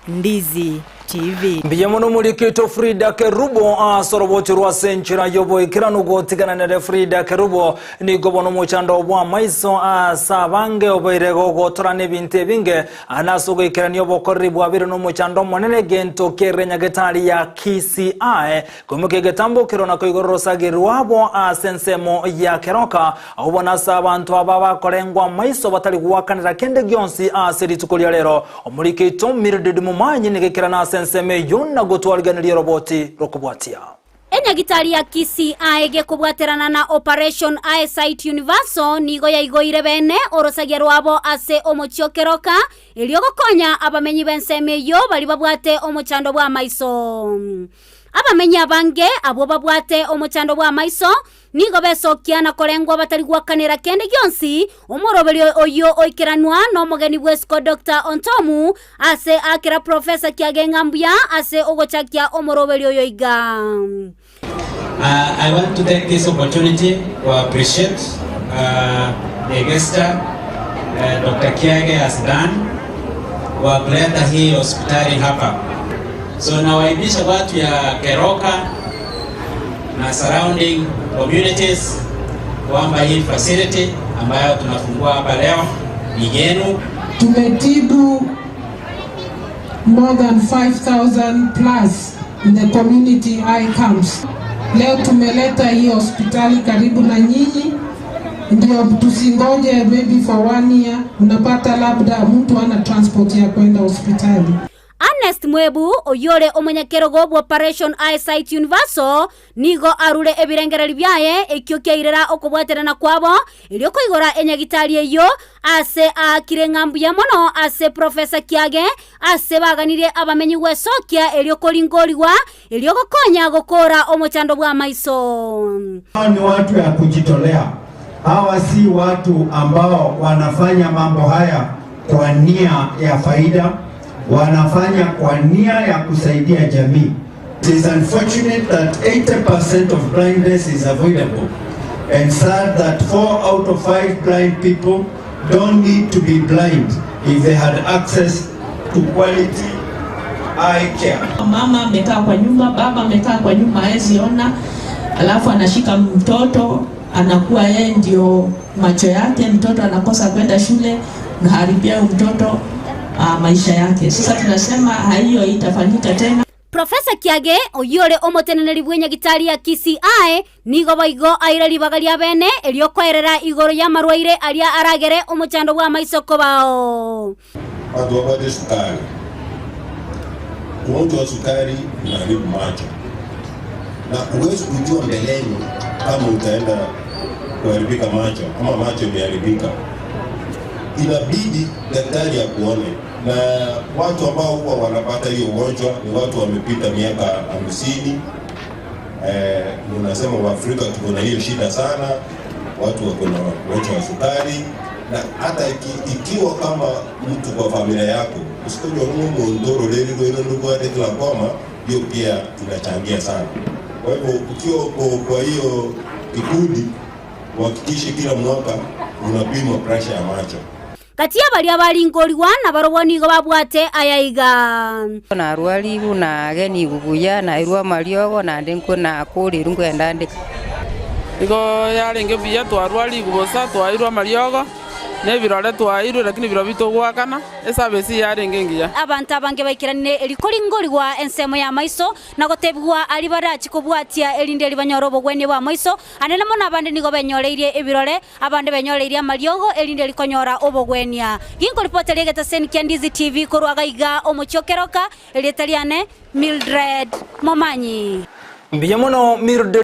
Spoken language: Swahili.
Ndizi TV. Biyamono mulikito Frida Kerubo soroboti rwa senchira yobo ikirano gotigana na Frida Kerubo ni gobono muchando obwa maiso sabange oboirego gotora nebinte binge anasugo ikirani yobo koribu abiro no muchando monene gento kerenya getali ya Kisii Eye kumuke getambo kirona koigorosa gerwabo sensemo ya Keroka obona sabantu ababa korengwa maiso batali guwakanira kende gyonsi seri tukolya lero omulikito mirdid mumanyi negekirana senseme yonna gotwaliganira roboti rokubwatia Enyagitari ya Kisii Eye gekubwaterana na Operation Eyesight Universal nigo yayigoire bene orosagia rwabo ase omochio Keroka eliogokonya abamenyi benseme yo bali babwate omochando bwa maiso. Abamenyi abange abo babwate omochando bwa maiso nigo besokiana kolengwa batali gwakanira kende gyonsi omorobeli oyo oikiranwa no mogeni bwesko Dr. Ontomu ase akira Professor Kiagengambya ase ogochakia omorobeli oyo iga. I want to take this opportunity to appreciate the guest Dr. Kiage has done kwa kuleta hii hospitali hapa. So nawaibisha watu ya Keroka na surrounding communities kwamba hii facility ambayo tunafungua hapa leo ni yenu. Tumetibu more than 5,000 plus in the community eye camps. Leo tumeleta hii hospitali karibu na nyinyi, ndio tusingoje maybe for 1 year unapata labda mtu ana transport ya kwenda hospitali. Ernest Mwebu oyole omunyakerogo Operation Eyesight Universal nigo arule ebirengereri byaye ekyokyirira okubwaterana kwabo ilioko igora enyagitali eyo ase akirengambya mono ase Professor Kiage ase baganire abamenyi wesokia ilioko lingoliwa ilioko konya gokora omochando bwa maiso. Ni watu ya kujitolea. Hawa si watu ambao wanafanya mambo haya kwa nia ya faida, wanafanya kwa nia ya kusaidia jamii. It is unfortunate that 80% of blindness is avoidable and sad that 4 out of 5 blind people don't need to be blind if they had access to quality eye care. Mama amekaa kwa nyumba, baba amekaa kwa nyumba, hawezi ona, alafu anashika mtoto, anakuwa yeye ndio macho yake, mtoto anakosa kwenda shule na haribia mtoto maisha yake. Sasa tunasema hiyo itafanyika tena. Professor Kiage oyole omoteneneri bw'enyagitari ya Kisii Eye nigo baigo airali bagalia bene eliokoerera igoro ya marwaire alia aragere omochando bwa maiso kobao. Watu wapate sukari. Ugonjwa wa sukari unaharibu macho. Na huwezi kujua mbeleni kama utaenda kuharibika macho ama macho imeharibika. Inabidi daktari akuone, na watu ambao huwa wanapata hiyo ugonjwa ni watu wamepita miaka 50. Unasema wa Afrika tuko na hiyo shida sana, watu wako na ugonjwa wa sukari, na hata ikiwa kama mtu kwa familia yako usikonjwa mungu ndoro leli ndio ndugu hadi kila koma, hiyo pia inachangia sana. Kwa hivyo ukiwa kwa hiyo kikundi uhakikishe kila mwaka unapima pressure ya macho. Katia bali abalingoliwa na baroboni go babwate ayaiga Na arwali na ageni guguya na irwa mariogo na ndenko na kuri rungu endande igo yarenge biya twarwali gubosa twairwa mariogo ne birore twairwe lakini biro bitogwakana esabesi yarenge ngiya abantu abange baikirane elikolingoliwa ensemo ya maiso na gotebwa ali barachi kubwatia elinde libanyorobo gweni bwa maiso anene mona abande nigo benyoleirie ebirore abande benyoleirie mariogo elinde likonyora obogwenia ginko reporter yegeta senkia Ndizi TV korwaga iga omochio Keroka elitaliane Mildred Momanyi. Biyamono Mildred